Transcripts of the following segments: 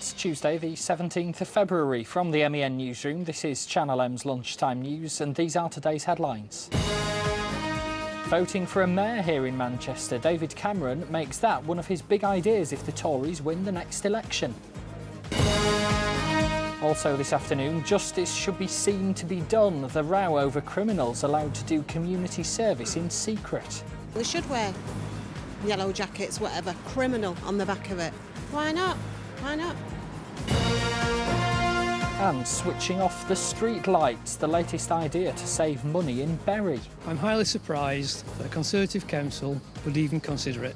It's Tuesday the 17th of February. From the MEN newsroom, this is Channel M's Lunchtime News and these are today's headlines. Voting for a mayor here in Manchester, David Cameron makes that one of his big ideas if the Tories win the next election. Also this afternoon, justice should be seen to be done. The row over criminals allowed to do community service in secret. They should wear yellow jackets, whatever, criminal on the back of it. Why not? Why not? And switching off the street lights, the latest idea to save money in Bury. I'm highly surprised that a Conservative council would even consider it.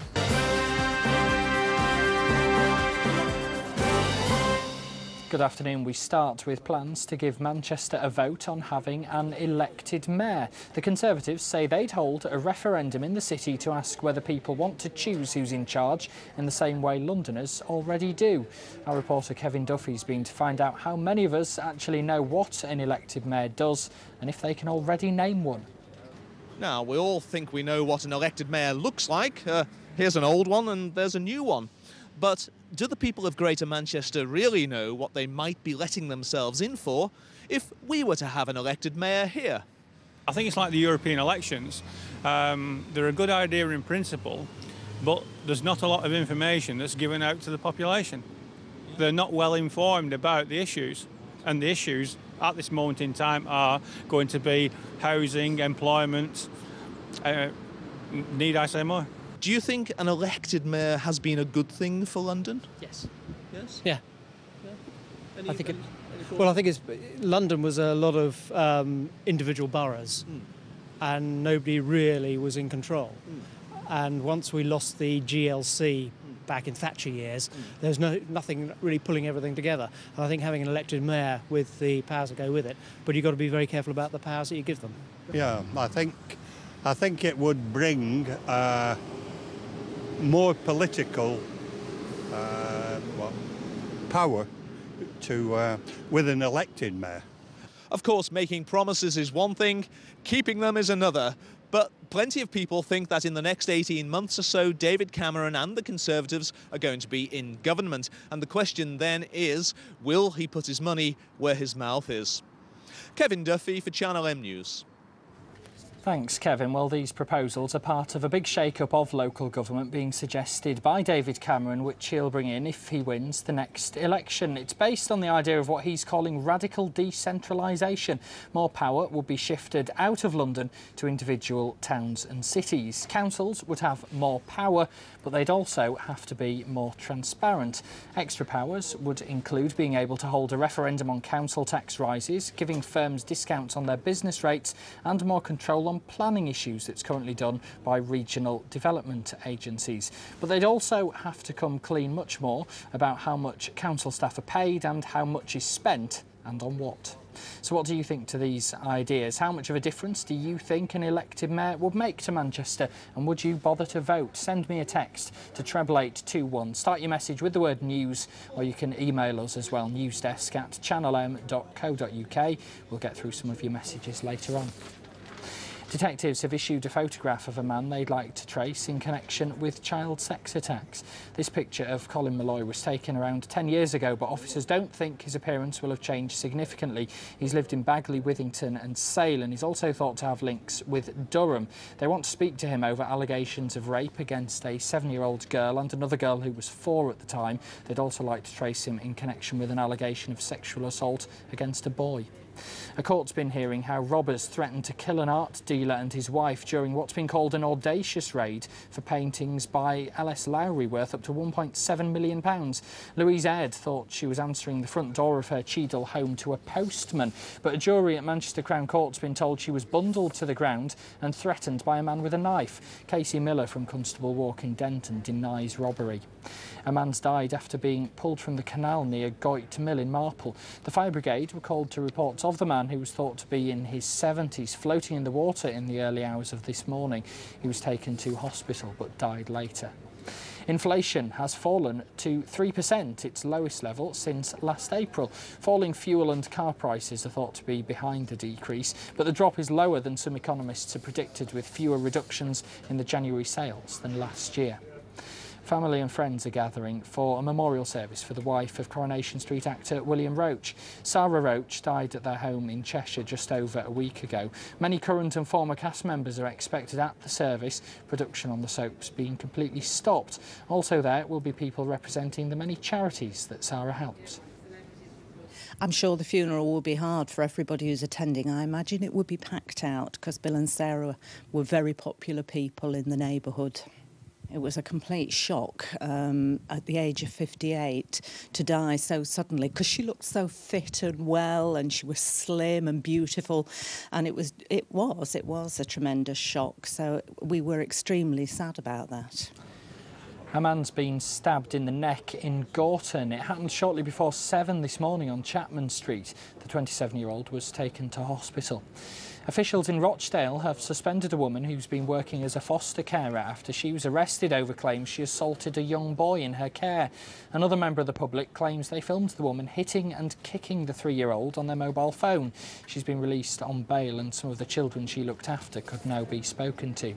Good afternoon. We start with plans to give Manchester a vote on having an elected mayor. The Conservatives say they'd hold a referendum in the city to ask whether people want to choose who's in charge in the same way Londoners already do. Our reporter Kevin Duffy's been to find out how many of us actually know what an elected mayor does and if they can already name one. Now, we all think we know what an elected mayor looks like. Here's an old one and there's a new one. But do the people of Greater Manchester really know what they might be letting themselves in for if we were to have an elected mayor here? I think it's like the European elections. They're a good idea in principle, but there's not a lot of information that's given out to the population. They're not well informed about the issues, and the issues at this moment in time are going to be housing, employment. Need I say more? Do you think an elected mayor has been a good thing for London? Yes. Yes? Yeah. I think London was a lot of individual boroughs and nobody really was in control. And once we lost the GLC back in Thatcher years, there was nothing really pulling everything together. And I think having an elected mayor with the powers that go with it, but you've got to be very careful about the powers that you give them. Yeah, I think it would bring more political power to with an elected mayor. Of course, making promises is one thing, keeping them is another. But plenty of people think that in the next 18 months or so, David Cameron and the Conservatives are going to be in government. And the question then is, will he put his money where his mouth is? Kevin Duffy for Channel M News. Thanks, Kevin. Well, these proposals are part of a big shake-up of local government being suggested by David Cameron, which he'll bring in if he wins the next election. It's based on the idea of what he's calling radical decentralisation. More power will be shifted out of London to individual towns and cities. Councils would have more power, but they'd also have to be more transparent. Extra powers would include being able to hold a referendum on council tax rises, giving firms discounts on their business rates and more control on planning issues that's currently done by regional development agencies. But they'd also have to come clean much more about how much council staff are paid and how much is spent and on what. So what do you think to these ideas? How much of a difference do you think an elected mayor would make to Manchester? And would you bother to vote? Send me a text to 88821. Start your message with the word news, or you can email us as well, newsdesk@channelm.co.uk. We'll get through some of your messages later on. Detectives have issued a photograph of a man they'd like to trace in connection with child sex attacks. This picture of Colin Malloy was taken around 10 years ago, but officers don't think his appearance will have changed significantly. He's lived in Bagley, Withington and Sale, and he's also thought to have links with Durham. They want to speak to him over allegations of rape against a 7-year-old girl and another girl who was 4 at the time. They'd also like to trace him in connection with an allegation of sexual assault against a boy. A court's been hearing how robbers threatened to kill an art dealer and his wife during what's been called an audacious raid for paintings by L.S. Lowry worth up to £1.7 million. Louise Aird thought she was answering the front door of her Cheadle home to a postman, but a jury at Manchester Crown Court's been told she was bundled to the ground and threatened by a man with a knife. Casey Miller from Constable Walk in Denton denies robbery. A man's died after being pulled from the canal near Goyt Mill in Marple. The fire brigade were called to reports of the man, who was thought to be in his 70s, floating in the water in the early hours of this morning. He was taken to hospital but died later. Inflation has fallen to 3%, its lowest level since last April. Falling fuel and car prices are thought to be behind the decrease, but the drop is lower than some economists had predicted, with fewer reductions in the January sales than last year. Family and friends are gathering for a memorial service for the wife of Coronation Street actor Bill Roache. Sarah Roache died at their home in Cheshire just over a week ago. Many current and former cast members are expected at the service, production on the soap's being completely stopped. Also there will be people representing the many charities that Sarah helps. I'm sure the funeral will be hard for everybody who's attending. I imagine it would be packed out because Bill and Sarah were very popular people in the neighbourhood. It was a complete shock at the age of 58 to die so suddenly because she looked so fit and well and she was slim and beautiful, and it was a tremendous shock. So we were extremely sad about that. A man's been stabbed in the neck in Gorton. It happened shortly before 7 this morning on Chapman Street. The 27-year-old was taken to hospital. Officials in Rochdale have suspended a woman who's been working as a foster carer after she was arrested over claims she assaulted a young boy in her care. Another member of the public claims they filmed the woman hitting and kicking the 3-year-old on their mobile phone. She's been released on bail and some of the children she looked after could now be spoken to.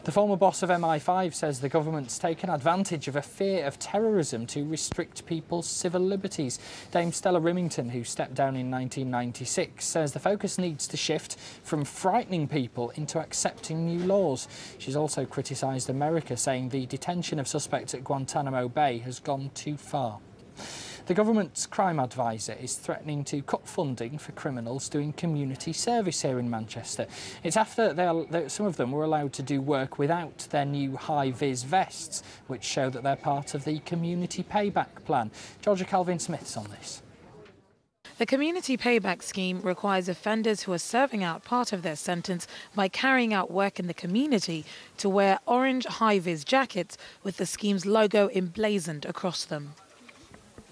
The former boss of MI5 says the government's taken advantage of a fear of terrorism to restrict people's civil liberties. Dame Stella Rimington, who stepped down in 1996, says the focus needs to shift from frightening people into accepting new laws. She's also criticised America, saying the detention of suspects at Guantanamo Bay has gone too far. The government's crime advisor is threatening to cut funding for criminals doing community service here in Manchester. It's after some of them were allowed to do work without their new high-vis vests, which show that they're part of the community payback plan. Georgia Calvin-Smith's on this. The Community Payback Scheme requires offenders who are serving out part of their sentence by carrying out work in the community to wear orange high-vis jackets with the scheme's logo emblazoned across them.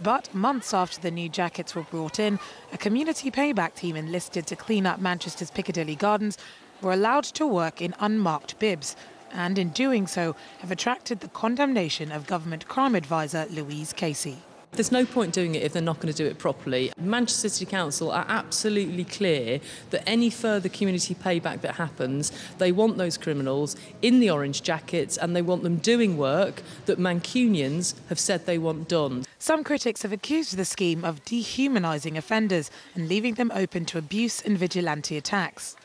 But months after the new jackets were brought in, a community payback team enlisted to clean up Manchester's Piccadilly Gardens were allowed to work in unmarked bibs, and in doing so have attracted the condemnation of government crime advisor Louise Casey. There's no point doing it if they're not going to do it properly. Manchester City Council are absolutely clear that any further community payback that happens, they want those criminals in the orange jackets and they want them doing work that Mancunians have said they want done. Some critics have accused the scheme of dehumanising offenders and leaving them open to abuse and vigilante attacks.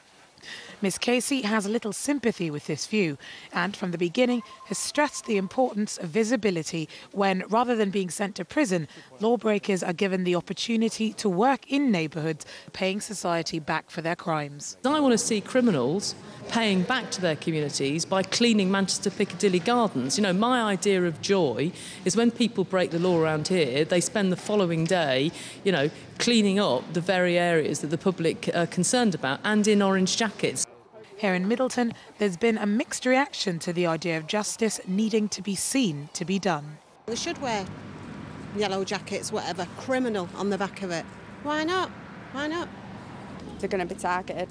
Miss Casey has little sympathy with this view and, from the beginning, has stressed the importance of visibility when, rather than being sent to prison, lawbreakers are given the opportunity to work in neighbourhoods, paying society back for their crimes. I want to see criminals paying back to their communities by cleaning Manchester Piccadilly Gardens. You know, my idea of joy is when people break the law around here, they spend the following day, you know, cleaning up the very areas that the public are concerned about, and in orange jackets. Here in Middleton, there's been a mixed reaction to the idea of justice needing to be seen to be done. They should wear yellow jackets, whatever, criminal on the back of it. Why not? Why not? They're going to be targeted.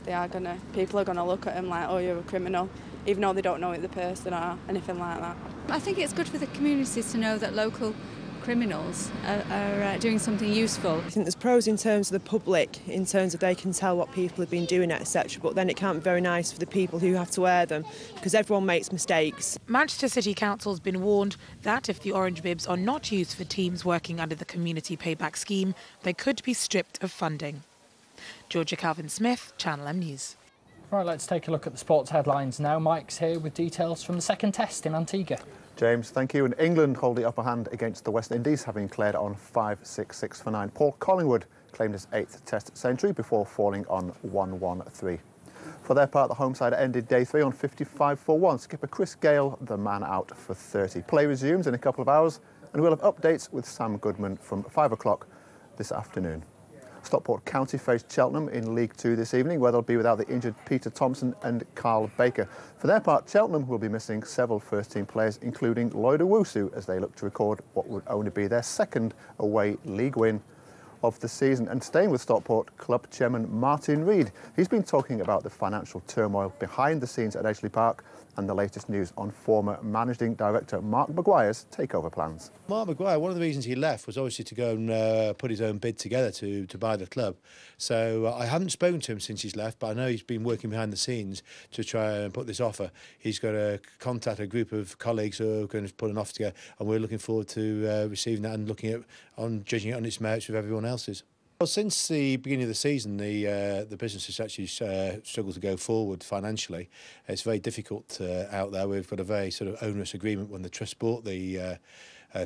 People are going to look at them like, oh, you're a criminal, even though they don't know the person or anything like that. I think it's good for the communities to know that local criminals are doing something useful. I think there's pros in terms of the public, in terms of they can tell what people have been doing, etc. But then it can't be very nice for the people who have to wear them, because everyone makes mistakes. Manchester City Council's been warned that if the orange bibs are not used for teams working under the Community Payback Scheme, they could be stripped of funding. Georgia Calvin-Smith, Channel M News. Right, let's take a look at the sports headlines now. Mike's here with details from the second test in Antigua. James, thank you. And England hold the upper hand against the West Indies, having cleared on 5-6 for 9. Paul Collingwood claimed his 8th test century before falling on 1-1-3. For their part, the home side ended day 3 on 55 for 1. Skipper Chris Gale, the man out for 30. Play resumes in a couple of hours, and we'll have updates with Sam Goodman from 5 o'clock this afternoon. Stockport County faced Cheltenham in League 2 this evening, where they'll be without the injured Peter Thompson and Carl Baker. For their part, Cheltenham will be missing several first-team players, including Lloyd Owusu, as they look to record what would only be their second away league win of the season. And staying with Stockport, club chairman Martin Reid. He's been talking about the financial turmoil behind the scenes at Edgeley Park and the latest news on former managing director Mark Maguire's takeover plans. Mark Maguire, one of the reasons he left was obviously to go and put his own bid together to buy the club. So I haven't spoken to him since he's left, but I know he's been working behind the scenes to try and put this offer. He's got to contact a group of colleagues who are going to put an offer together, and we're looking forward to receiving that and judging it on its merits with everyone else's. Well, since the beginning of the season, the business has actually struggled to go forward financially. It's very difficult out there. We've got a very sort of onerous agreement when the trust bought the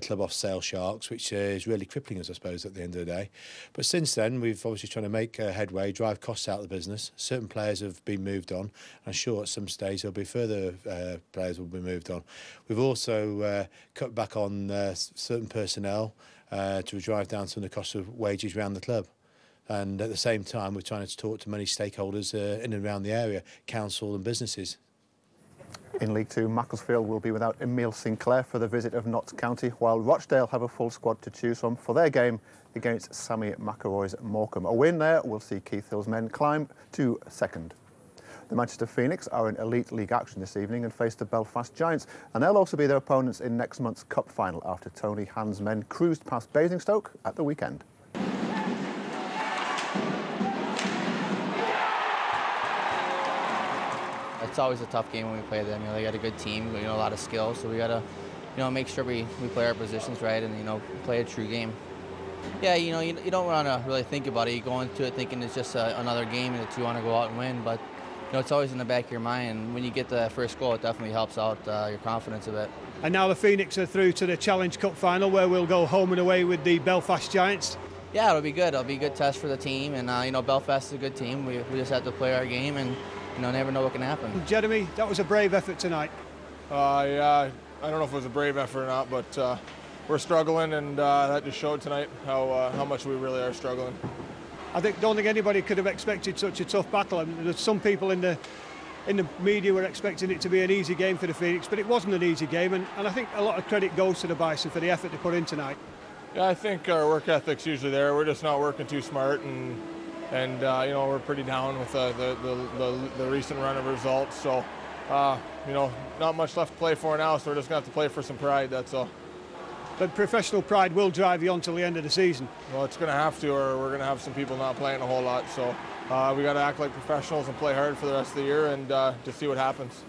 club off sale Sharks, which is really crippling us, I suppose, at the end of the day. But since then, we've obviously trying to make headway, drive costs out of the business. Certain players have been moved on. I'm sure at some stage there'll be further players will be moved on. We've also cut back on certain personnel to drive down some of the cost of wages around the club. And at the same time, we're trying to talk to many stakeholders in and around the area, council and businesses. In League Two, Macclesfield will be without Emile Sinclair for the visit of Notts County, while Rochdale have a full squad to choose from for their game against Sammy McElroy's Morecambe. A win there will see Keith Hill's men climb to second. The Manchester Phoenix are in Elite League action this evening and face the Belfast Giants, and they'll also be their opponents in next month's Cup final after Tony Hand's men cruised past Basingstoke at the weekend. It's always a tough game when we play them. You know, they got a good team, a lot of skill, so we got to, make sure we play our positions right and, play a true game. Yeah, you don't want to really think about it. You go into it thinking it's just another game that you want to go out and win, but it's always in the back of your mind, and when you get the first goal, it definitely helps out your confidence a bit. And now the Phoenix are through to the Challenge Cup final, where we'll go home and away with the Belfast Giants. Yeah, it'll be good. It'll be a good test for the team, and Belfast is a good team. We just have to play our game, and never know what can happen. Jeremy, that was a brave effort tonight. Yeah, I don't know if it was a brave effort or not, but we're struggling, and that just showed tonight how much we really are struggling. Don't think anybody could have expected such a tough battle. I mean, there's some people in the media were expecting it to be an easy game for the Phoenix, but it wasn't an easy game, and I think a lot of credit goes to the Bison for the effort they put in tonight. Yeah, I think our work ethic's usually there. We're just not working too smart, and we're pretty down with the recent run of results. So, not much left to play for now, so we're just going to have to play for some pride, that's all. But professional pride will drive you on till the end of the season. Well, it's going to have to, or we're going to have some people not playing a whole lot. So we got to act like professionals and play hard for the rest of the year and just see what happens.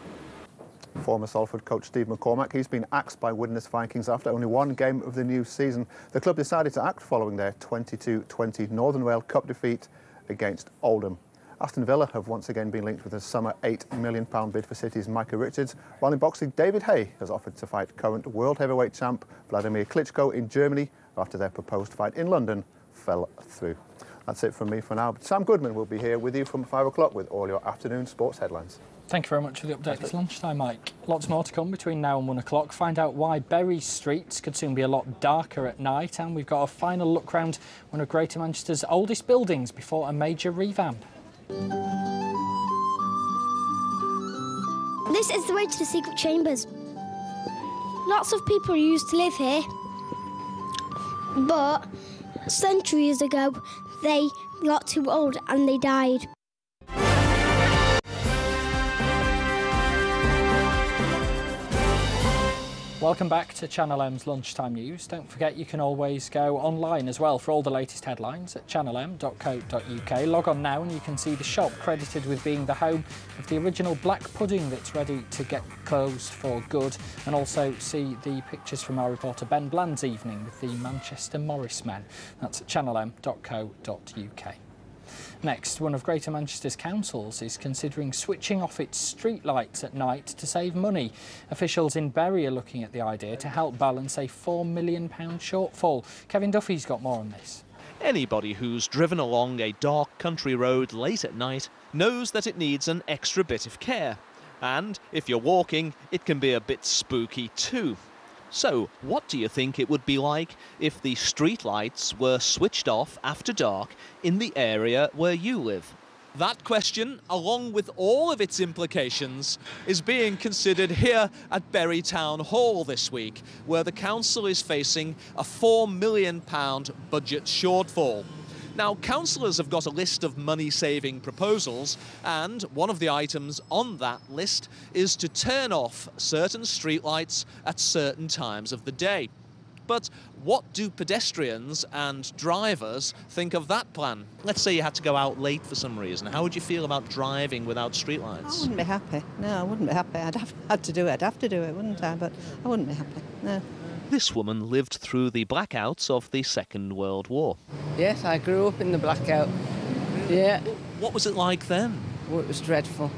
Former Salford coach Steve McCormack, he's been axed by Widnes Vikings after only one game of the new season. The club decided to act following their 22-20 Northern Wales Cup defeat against Oldham. Aston Villa have once again been linked with a summer £8 million bid for City's Micah Richards, while in boxing David Hay has offered to fight current world heavyweight champ Vladimir Klitschko in Germany after their proposed fight in London fell through. That's it from me for now, but Sam Goodman will be here with you from 5 o'clock with all your afternoon sports headlines. Thank you very much for the update. It's lunchtime, Mike. Lots more to come between now and 1 o'clock. Find out why Bury streets could soon be a lot darker at night, and we've got a final look round one of Greater Manchester's oldest buildings before a major revamp. This is the way to the secret chambers. Lots of people used to live here, but centuries ago they got too old and they died. Welcome back to Channel M's Lunchtime News. Don't forget you can always go online as well for all the latest headlines at channelm.co.uk. Log on now and you can see the shop credited with being the home of the original black pudding that's ready to get closed for good, and also see the pictures from our reporter Ben Bland's evening with the Manchester Morris men. That's at channelm.co.uk. Next, one of Greater Manchester's councils is considering switching off its street lights at night to save money. Officials in Bury are looking at the idea to help balance a £4 million shortfall. Kevin Duffy's got more on this. Anybody who's driven along a dark country road late at night knows that it needs an extra bit of care. And if you're walking, it can be a bit spooky too. So, what do you think it would be like if the street lights were switched off after dark in the area where you live? That question, along with all of its implications, is being considered here at Bury Town Hall this week, where the council is facing a £4 million budget shortfall. Now, councillors have got a list of money-saving proposals, and one of the items on that list is to turn off certain streetlights at certain times of the day. But what do pedestrians and drivers think of that plan? Let's say you had to go out late for some reason. How would you feel about driving without streetlights? I wouldn't be happy. No, I wouldn't be happy. I'd have had to do it. I'd have to do it, wouldn't I? But I wouldn't be happy. No. This woman lived through the blackouts of the Second World War. Yes, I grew up in the blackout. Yeah. What was it like then? Oh, it was dreadful.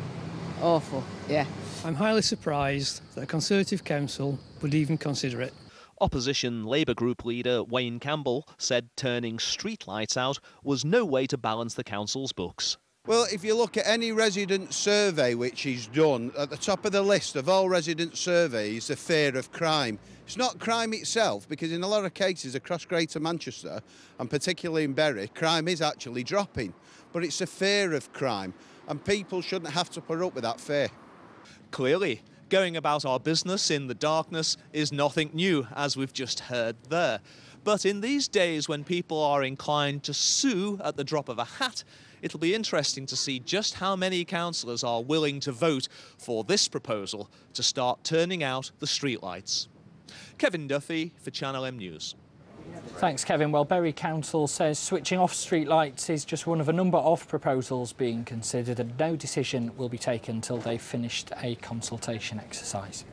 Awful, yeah. I'm highly surprised that a Conservative council would even consider it. Opposition Labour group leader Wayne Campbell said turning streetlights out was no way to balance the council's books. Well, if you look at any resident survey which is done, at the top of the list of all resident surveys, the fear of crime. It's not crime itself, because in a lot of cases across Greater Manchester, and particularly in Bury, crime is actually dropping. But it's a fear of crime, and people shouldn't have to put up with that fear. Clearly, going about our business in the darkness is nothing new, as we've just heard there. But in these days when people are inclined to sue at the drop of a hat, it'll be interesting to see just how many councillors are willing to vote for this proposal to start turning out the streetlights. Kevin Duffy for Channel M News. Thanks, Kevin. Well, Bury Council says switching off streetlights is just one of a number of proposals being considered, and no decision will be taken until they've finished a consultation exercise.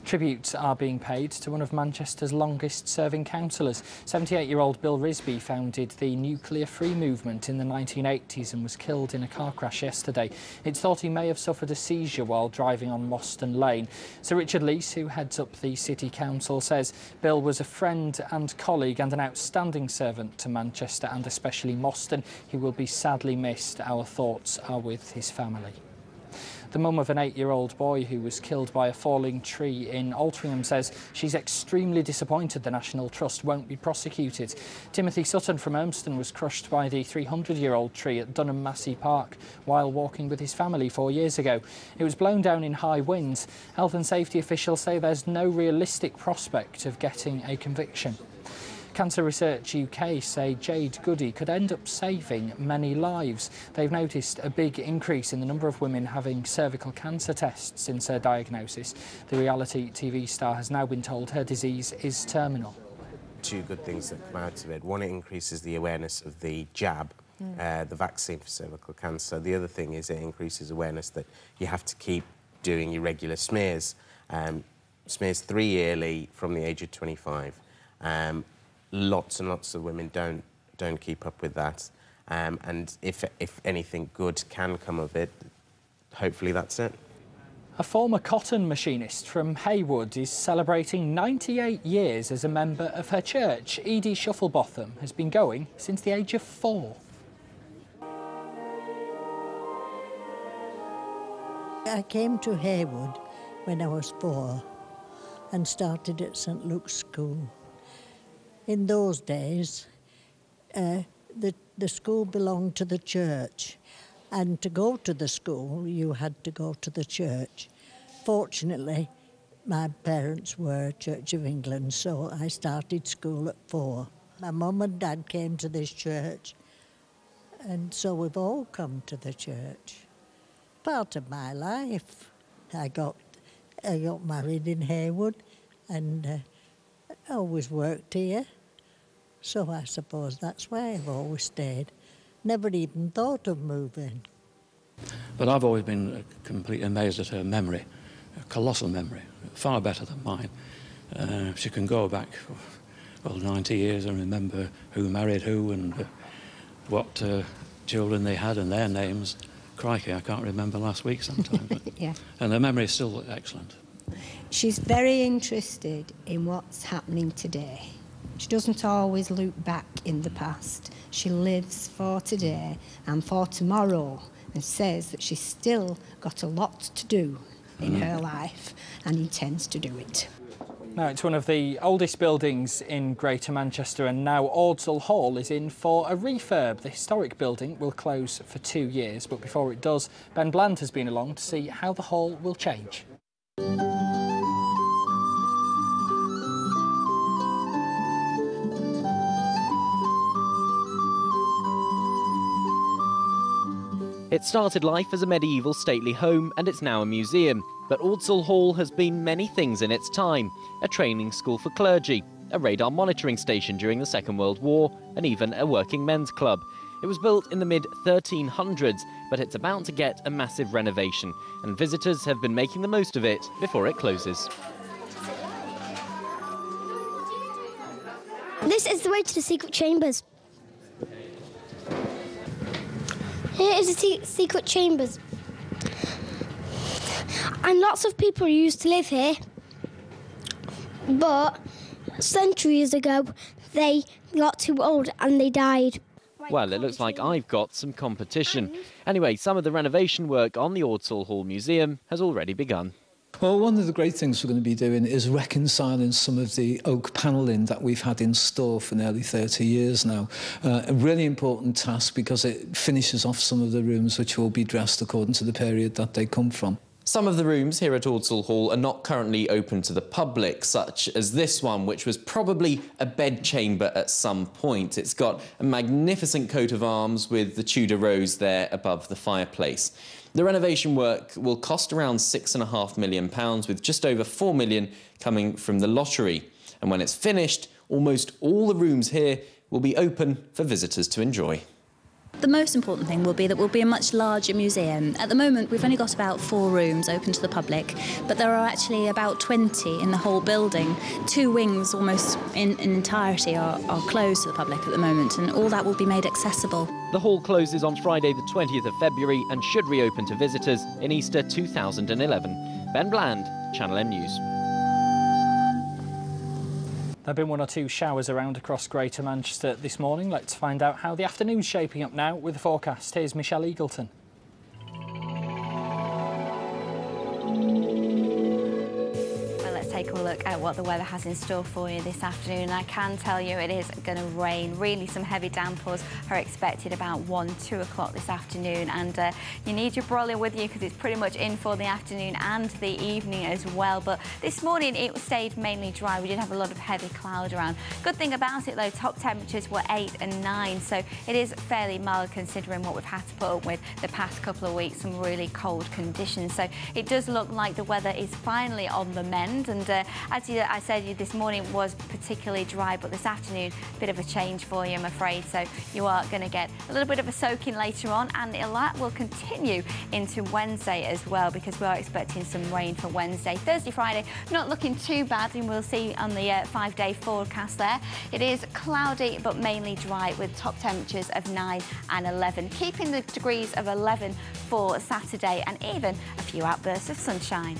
Tributes are being paid to one of Manchester's longest-serving councillors. 78-year-old Bill Roache founded the nuclear-free movement in the 1980s and was killed in a car crash yesterday. It's thought he may have suffered a seizure while driving on Moston Lane. Sir Richard Leese, who heads up the City Council, says Bill was a friend and colleague and an outstanding servant to Manchester and especially Moston. He will be sadly missed. Our thoughts are with his family. The mum of an 8-year-old boy who was killed by a falling tree in Altrincham says she's extremely disappointed the National Trust won't be prosecuted. Timothy Sutton from Urmston was crushed by the 300-year-old tree at Dunham Massey Park while walking with his family 4 years ago. It was blown down in high winds. Health and safety officials say there's no realistic prospect of getting a conviction. Cancer Research UK say Jade Goody could end up saving many lives. They've noticed a big increase in the number of women having cervical cancer tests since her diagnosis. The reality TV star has now been told her disease is terminal. Two good things that come out of it. One, it increases the awareness of the jab, the vaccine for cervical cancer. The other thing is it increases awareness that you have to keep doing your regular smears. Smears 3 yearly from the age of 25. Lots and lots of women don't keep up with that, and if anything good can come of it, hopefully that's it. A former cotton machinist from Haywood is celebrating 98 years as a member of her church. Edie Shufflebotham has been going since the age of 4. I came to Haywood when I was 4 and started at St Luke's School. In those days, the school belonged to the church, and to go to the school, you had to go to the church. Fortunately, my parents were Church of England, so I started school at 4. My mum and dad came to this church, and so we've all come to the church. Part of my life. I got married in Haywood, and I always worked here. So I suppose that's why I've always stayed. Never even thought of moving. But I've always been completely amazed at her memory, a colossal memory, far better than mine. She can go back, 90 years and remember who married who and what children they had and their names. Crikey, I can't remember last week sometimes. Yeah. And her memory is still excellent. She's very interested in what's happening today. She doesn't always look back in the past. She lives for today and for tomorrow and says that she's still got a lot to do in her life and intends to do it. Now, it's one of the oldest buildings in Greater Manchester, and now Ordsall Hall is in for a refurb. The historic building will close for 2 years, but before it does, Ben Bland has been along to see how the hall will change. It started life as a medieval stately home and it's now a museum. But Ordsall Hall has been many things in its time. A training school for clergy, a radar monitoring station during the Second World War, and even a working men's club. It was built in the mid-1300s, but it's about to get a massive renovation, and visitors have been making the most of it before it closes. This is the way to the secret chambers. Here is the secret chambers. And lots of people used to live here. But centuries ago, they got too old and they died. Well, it looks like I've got some competition. Anyway, some of the renovation work on the Ordsall Hall Museum has already begun. Well, one of the great things we're going to be doing is reconciling some of the oak panelling that we've had in store for nearly 30 years now. A really important task because it finishes off some of the rooms which will be dressed according to the period that they come from. Some of the rooms here at Ordsall Hall are not currently open to the public, such as this one, which was probably a bedchamber at some point. It's got a magnificent coat of arms with the Tudor rose there above the fireplace. The renovation work will cost around £6.5 million, with just over £4 million coming from the lottery. And when it's finished, almost all the rooms here will be open for visitors to enjoy. The most important thing will be that we'll be a much larger museum. At the moment, we've only got about 4 rooms open to the public, but there are actually about 20 in the whole building. 2 wings, almost in entirety, are closed to the public at the moment, and all that will be made accessible. The hall closes on Friday the 20th of February and should reopen to visitors in Easter 2011. Ben Bland, Channel M News. There have been 1 or 2 showers around across Greater Manchester this morning. Let's find out how the afternoon's shaping up now with the forecast. Here's Michelle Eagleton. Take a look at what the weather has in store for you this afternoon. I can tell you it is going to rain. Really, some heavy downpours are expected about 1-2 o'clock this afternoon, and you need your brolly with you because it's pretty much in for the afternoon and the evening as well. But this morning it stayed mainly dry. We did have a lot of heavy cloud around. Good thing about it though, top temperatures were 8 and 9, so it is fairly mild considering what we've had to put up with the past couple of weeks, some really cold conditions. So it does look like the weather is finally on the mend, and as I said, this morning was particularly dry, but this afternoon, a bit of a change for you, I'm afraid. So you are going to get a little bit of a soaking later on, and that will continue into Wednesday as well, because we are expecting some rain for Wednesday. Thursday, Friday, not looking too bad, and we'll see on the 5-day forecast there. It is cloudy, but mainly dry, with top temperatures of 9 and 11, keeping the degrees of 11 for Saturday, and even a few outbursts of sunshine.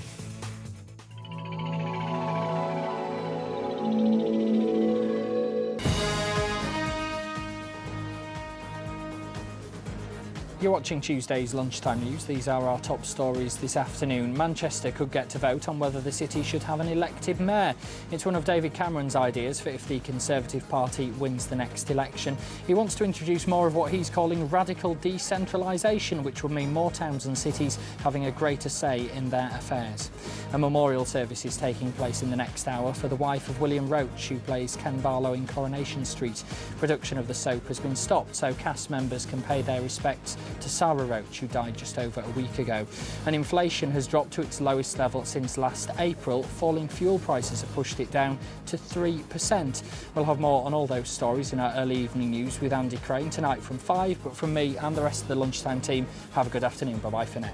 You're watching Tuesday's Lunchtime News. These are our top stories this afternoon. Manchester could get to vote on whether the city should have an elected mayor. It's one of David Cameron's ideas for if the Conservative Party wins the next election. He wants to introduce more of what he's calling radical decentralisation, which will mean more towns and cities having a greater say in their affairs. A memorial service is taking place in the next hour for the wife of William Roache, who plays Ken Barlow in Coronation Street. Production of the soap has been stopped so cast members can pay their respects to Sarah Roache, who died just over a week ago. And inflation has dropped to its lowest level since last April. Falling fuel prices have pushed it down to 3%. We'll have more on all those stories in our early evening news with Andy Crane tonight from 5, but from me and the rest of the Lunchtime team, have a good afternoon. Bye-bye for now.